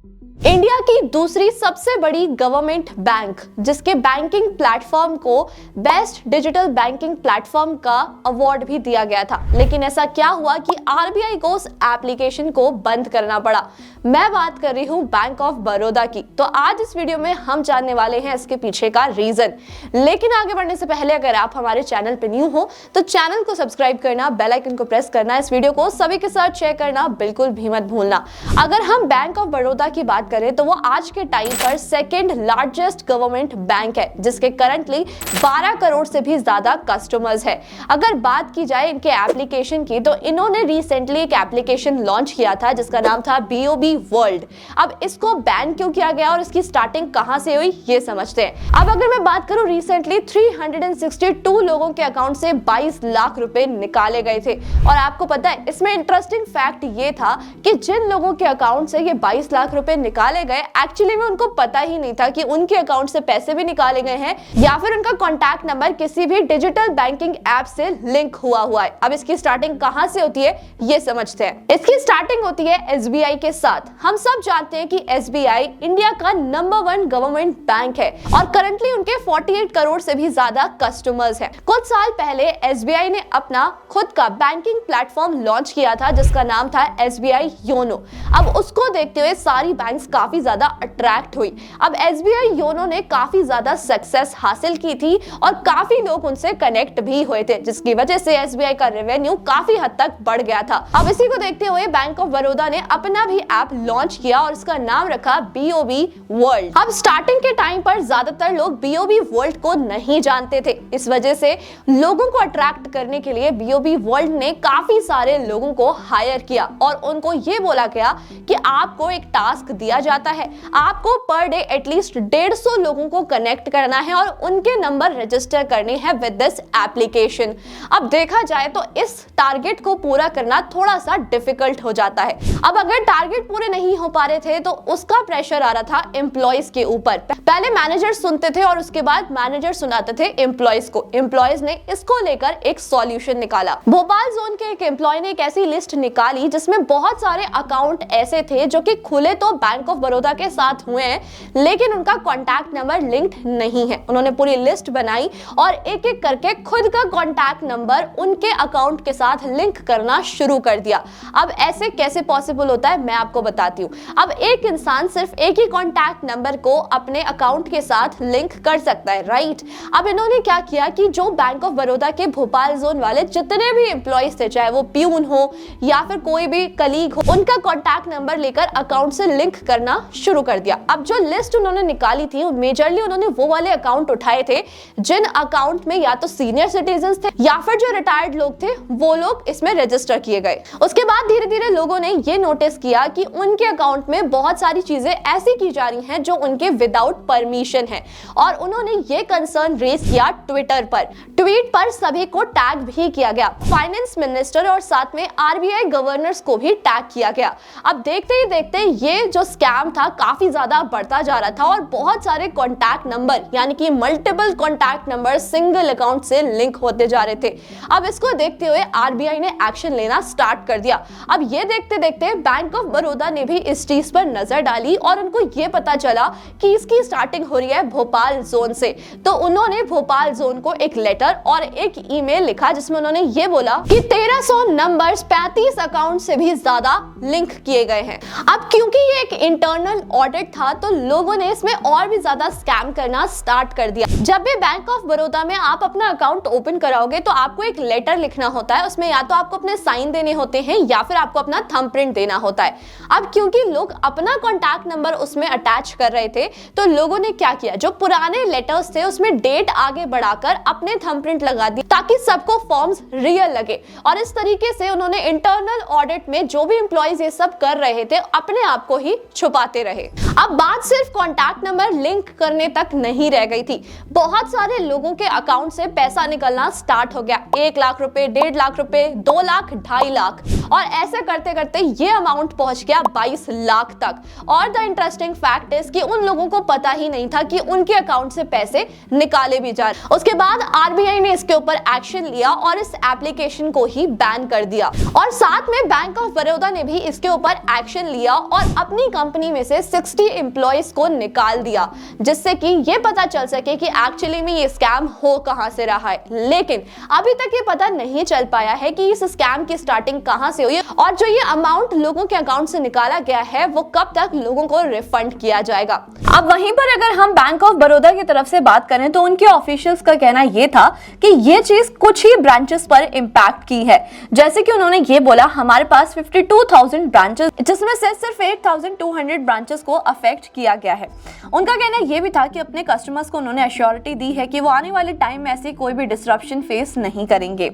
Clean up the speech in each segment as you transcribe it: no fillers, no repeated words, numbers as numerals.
India की दूसरी सबसे बड़ी गवर्नमेंट बैंक, जिसके बैंकिंग प्लेटफॉर्म को बेस्ट डिजिटल बैंकिंग प्लेटफॉर्म का अवार्ड भी दिया गया था, लेकिन ऐसा क्या हुआ कि आरबीआई को उस एप्लीकेशन को बंद करना पड़ा। मैं बात कर रही हूं बैंक ऑफ बड़ौदा की। तो आज इस वीडियो में हम जानने वाले हैं इसके पीछे का रीजन। लेकिन आगे बढ़ने से पहले अगर आप हमारे चैनल पे न्यू हो तो चैनल को सब्सक्राइब करना, बेल आइकन को प्रेस करना, इस वीडियो को सभी के साथ शेयर करना बिल्कुल भी मत भूलना। अगर हम बैंक ऑफ बड़ौदा की बात करें तो वो आज के टाइम पर सेकंड लार्जेस्ट गवर्नमेंट बैंक है, जिसके करंटली 12 करोड़ से भी ज्यादा कस्टमर्स है। अगर बात की जाए इनके एप्लीकेशन की तो इन्होंने रिसेंटली एक एप्लीकेशन लॉन्च किया था जिसका नाम था BOB वर्ल्ड। अब इसको बैन क्यों किया गया और इसकी स्टार्टिंग कहां से हुई ये समझते हैं। अब अगर मैं बात करूं, रिसेंटली 362 लोगों के अकाउंट से 22 लाख रुपए निकाले गए थे। और आपको पता है इसमें इंटरेस्टिंग फैक्ट ये था कि जिन लोगों के अकाउंट से ये 22 लाख रुपए निकाले गए, एक्चुअली में उनको पता ही नहीं था कि उनके अकाउंट से पैसे भी निकाले गए हैं या फिर उनका कॉन्टैक्ट नंबर किसी भी डिजिटल बैंकिंग ऐप से लिंक हुआ है। अब इसकी स्टार्टिंग कहां से होती है ये समझते हैं। इसकी स्टार्टिंग होती है SBI के साथ। हम सब जानते हैं कि SBI इंडिया का नंबर 1 गवर्नमेंट बैंक है और करंटली उनके 48 करोड़ से भी ज्यादा कस्टमर्स हैं। कुछ साल पहले SBI ने अपना खुद का बैंकिंग प्लेटफॉर्म लॉन्च किया था जिसका नाम था SBI योनो। अब उसको देखते हुए सारी बैंक्स काफी ज्यादा अट्रैक्ट हुई। अब SBI योनो ने काफी ज्यादा सक्सेस हासिल की थी और काफी लोग उनसे कनेक्ट भी हुए थे, जिसकी वजह से SBI का रेवेन्यू काफी हद तक बढ़ गया था। अब इसी को देखते हुए बैंक ऑफ बड़ौदा ने अपना भी ऐप लॉन्च किया और इसका नाम रखा BOB वर्ल्ड। अब स्टार्टिंग के टाइम पर ज्यादातर लोग BOB वर्ल्ड को नहीं जानते थे, इस वजह से लोगों को अट्रैक्ट करने के लिए BOB वर्ल्ड ने काफी सारे लोगों को हायर किया और उनको ये बोला गया कि आपको एक टास्क दिया जाता है, आपको पर डे एटलीस्ट 150 लोगों को कनेक्ट करना है और उनके नंबर रजिस्टर करने हैं विद दिस एप्लीकेशन। अब देखा जाए तो इस टारगेट को पूरा करना थोड़ा सा डिफिकल्ट हो जाता है। अब अगर टारगेट पूरे नहीं हो पा रहे थे तो उसका प्रेशर आ रहा था एम्प्लॉइज के ऊपर। पहले मैनेजर सुनते थे और उसके बाद मैनेजर सुनाते थे एम्प्लॉइज को। एम्प्लॉइज ने इसको लेकर एक सॉल्यूशन निकाला। भोपाल जोन के एक एम्प्लॉय ने एक ऐसी लिस्ट निकाली जिसमें बहुत सारे अकाउंट ऐसे थे जो कि खुले तो बैंक ऑफ बड़ौदा के साथ हुए हैं, लेकिन उनका कॉन्टैक्ट नंबर लिंक्ड नहीं है। उन्होंने पूरी लिस्ट बनाई और एक एक करके खुद का कॉन्टैक्ट नंबर उनके अकाउंट के साथ लिंक करना शुरू कर दिया। अब ऐसे कैसे पॉसिबल होता है मैं आपको बताती हूँ। अब एक इंसान सिर्फ एक ही कॉन्टैक्ट नंबर को अपने अकाउंट के साथ लिंक कर सकता है, राइट। अब इन्होंने क्या किया कि जो बैंक ऑफ बड़ौदा के भोपाल जोन वाले जितने भी एम्प्लॉइज थे, चाहे वो प्यून हो या फिर कोई भी कलीग हो, उनका कॉन्टैक्ट नंबर लेकर अकाउंट से लिंक करना शुरू कर दिया। अब जो लिस्ट उन्होंने निकाली थी मेजरली उन्होंने वो वाले अकाउंट उठाए थे जिन अकाउंट में या तो सीनियर सिटीजन थे या फिर जो रिटायर्ड लोग थे, वो लोग इसमें रजिस्टर किए गए। उसके बाद धीरे धीरे लोगों ने ये नोटिस किया कि उनके अकाउंट में बहुत सारी चीजें ऐसी की जा रही हैं जो उनके विदाउट परमिशन है और उन्होंने ये कंसर्न रेज किया ट्विटर पर। ट्वीट पर सभी को टैग भी किया गया, फाइनेंस मिनिस्टर और साथ में RBI गवर्नर्स को भी टैग किया गया। अब देखते ही देखते ये जो स्कैम था काफी ज्यादा बढ़ता जा रहा था और बहुत सारे कॉन्टैक्ट नंबर यानी कि multiple contact number single account से लिंक होते जा रहे थे। अब इसको देखते हुए RBI ने एक्शन लेना स्टार्ट कर दिया। अब ये देखते देखते बैंक ऑफ बड़ौदा ने भी इस चीज पर नजर डाली और उनको ये पता चला कि इसकी स्टार्टिंग हो रही है भोपाल जोन से। तो उन्होंने भोपाल जोन को एक लेटर और एक ईमेल लिखा जिसमें उन्होंने ये बोला कि 1300 नंबर्स 35 अकाउंट से भी ज्यादा लिंक किए गए हैं। अब क्योंकि ये एक इंटरनल ऑडिट था तो लोगों ने इसमें और भी ज्यादा स्कैम करना स्टार्ट कर दिया। जब भी बैंक ऑफ बड़ौदा में आप अपना अकाउंट ओपन कराओगे तो आपको एक लेटर लिखना होता है, उसमें या तो आपको अपने साइन देने होते हैं या फिर आपको अपना थंब प्रिंट देना होता है। अब क्योंकि लोग अपना कॉन्टैक्ट नंबर उसमें अटैच कर रहे थे तो लोगों ने क्या किया, जो पुराने लेटर्स थे उसमें डेट आगे बढ़ाकर अपने थंब प्रिंट लगा दी ताकि सबको फॉर्म्स रियल लगे। और इस तरीके से उन्होंने इंटरनल ऑडिट में जो भी एम्प्लॉइज ये सब कर रहे थे अपने आप को ही छुपाते रहे। अब बात सिर्फ कॉन्टैक्ट नंबर लिंक करने तक नहीं रह गई थी, बहुत सारे लोगों के अकाउंट से पैसा निकलना स्टार्ट हो गया। 1 लाख रुपए, 1.5 लाख रुपए, 2 लाख, 2.5 लाख और ऐसे करते करते ये अमाउंट पहुंच गया 22 लाख तक। और द इंटरेस्टिंग फैक्ट इज कि उन लोगों को पता ही नहीं था कि उनके अकाउंट से पैसे निकाले भी जा रहे। उसके बाद RBI ने इसके ऊपर एक्शन लिया और इस एप्लीकेशन को ही बैन कर दिया और साथ में बैंक ऑफ बड़ौदा ने भी इसके ऊपर एक्शन लिया और अपनी कंपनी कंपनी में से 60 एम्प्लॉइज को निकाल दिया, जिससे कि ये पता चल सके कि एक्चुअली में ये स्कैम हो कहां से रहा है। लेकिन अभी तक ये पता नहीं चल पाया है कि इस स्कैम की स्टार्टिंग कहां से हुई है और जो ये अमाउंट लोगों के अकाउंट से निकाला गया है वो कब तक लोगों को रिफंड किया जाएगा। अब वहीं पर अगर हम बैंक ऑफ बड़ौदा की तरफ से बात करें तो उनके ऑफिशियल्स का कहना यह था कि ये चीज कुछ ही ब्रांचेस पर इंपैक्ट की है। जैसे कि उन्होंने ये बोला, हमारे पास 52,000 ब्रांचेस, जिसमें से सिर्फ 8,200 ब्रांचेस को अफेक्ट किया गया है। उनका कहना यह भी था कि अपने कस्टमर्स को उन्होंने एश्योरिटी दी है कि वो आने वाले टाइम में ऐसी कोई भी डिसरप्शन फेस नहीं करेंगे।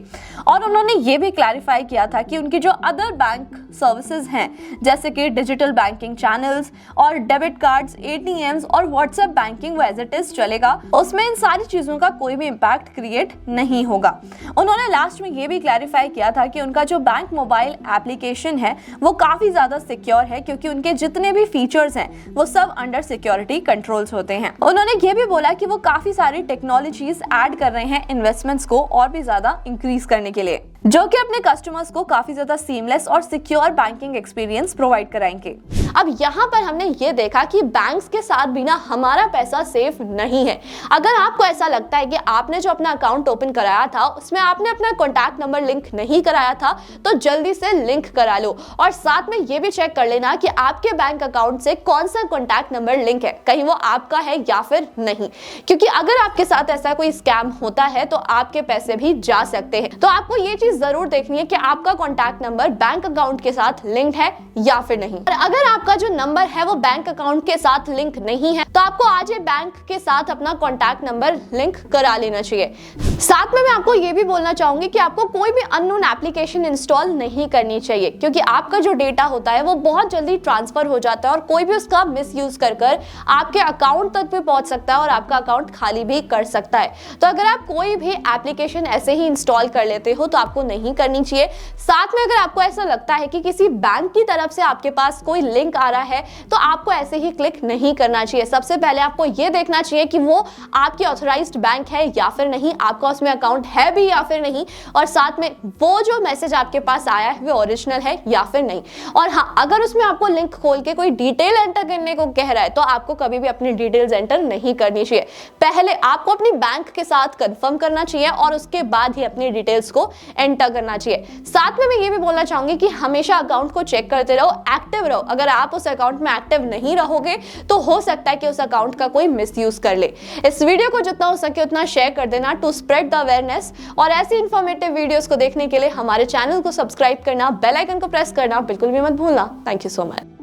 और उन्होंने ये भी क्लैरिफाई किया था कि उनकी जो अदर बैंक सर्विसेज हैं, जैसे कि डिजिटल बैंकिंग चैनल्स और डेबिट कार्ड्स, एटीएम्स और व्हाट्सएप बैंकिंग वो एज इट इज चलेगा, उसमें इन सारी चीजों का कोई भी इंपैक्ट क्रिएट नहीं होगा। उन्होंने लास्ट में ये भी क्लैरिफाई किया था कि उनका जो बैंक मोबाइल एप्लीकेशन है वो काफी ज्यादा सिक्योर है, क्योंकि उनके जितने भी फीचर्स हैं वो सब अंडर सिक्योरिटी कंट्रोल्स होते हैं। उन्होंने ये भी बोला कि वो काफी सारी टेक्नोलॉजीज ऐड कर रहे हैं इन्वेस्टमेंट्स को और भी ज्यादा इंक्रीज करने के लिए, जो कि अपने कस्टमर्स को काफी ज्यादा सीमलेस और सिक्योर बैंकिंग एक्सपीरियंस प्रोवाइड कराएंगे। अब यहाँ पर हमने ये देखा कि बैंक्स के साथ बिना हमारा पैसा सेफ नहीं है। अगर आपको ऐसा लगता है कि आपने जो अपना अकाउंट ओपन कराया था उसमें आपने अपना कॉन्टैक्ट नंबर लिंक नहीं कराया था, तो जल्दी से लिंक करा लो और साथ में ये भी चेक कर लेना कि आपके बैंक अकाउंट से कौन सा कॉन्टैक्ट नंबर लिंक है, कहीं वो आपका है या फिर नहीं। क्योंकि अगर आपके साथ ऐसा कोई स्कैम होता है तो आपके पैसे भी जा सकते हैं। तो आपको ये चीज जरूर देखनी है कि आपका कॉन्टैक्ट नंबर बैंक अकाउंट के साथ लिंक्ड है या फिर नहीं। और अगर आपका जो नंबर है वो बैंक अकाउंट के साथ लिंक नहीं है तो आपको आज ही बैंक के साथ अपना कॉन्टैक्ट नंबर लिंक करा लेना चाहिए। साथ में मैं आपको ये भी बोलना चाहूंगी कि आपको कोई भी अननोन एप्लीकेशन इंस्टॉल नहीं करनी चाहिए, क्योंकि आपका जो डेटा होता है वो बहुत जल्दी ट्रांसफर हो जाता है और कोई भी उसका मिसयूज कर आपके अकाउंट तक भी पहुंच सकता है और आपका अकाउंट खाली भी कर सकता है। तो अगर आप कोई भी एप्लीकेशन ऐसे ही इंस्टॉल कर लेते हो तो आपको नहीं करनी चाहिए। साथ में अगर आपको ऐसा लगता है कि किसी बैंक की तरफ से आपके पास कोई लिंक आ रहा है तो आपको ऐसे ही क्लिक नहीं करना चाहिए। सबसे पहले आपको यह देखना चाहिए कि वो आपकी ऑथराइज्ड बैंक है या फिर नहीं, आपका उसमें अकाउंट है भी या फिर नहीं, और साथ में वो जो मैसेज आपके पास आया है वो ओरिजिनल है या फिर नहीं। और हाँ, अगर उसमें आपको लिंक खोल के कोई डिटेल एंटर करने को कह रहा है तो आपको कभी भी अपनी डिटेल्स एंटर नहीं करनी चाहिए। पहले आपको अपनी बैंक के साथ कंफर्म करना चाहिए और उसके बाद ही अपनी डिटेल्स को एंटर करना चाहिए। साथ में मैं ये भी बोलना चाहूंगी कि हमेशा अकाउंट को चेक करते रहो, एक्टिव रहो। अगर आप उस अकाउंट में एक्टिव नहीं रहोगे तो हो सकता है कि उस अकाउंट का कोई मिसयूज कर ले। इस वीडियो को जितना हो सके उतना शेयर कर देना टू स्प्रेड द अवेयरनेस, और ऐसी इंफॉर्मेटिव वीडियोस को देखने के लिए हमारे चैनल को सब्सक्राइब करना, बेल आइकन को प्रेस करना बिल्कुल भी मत भूलना। Thank you so much.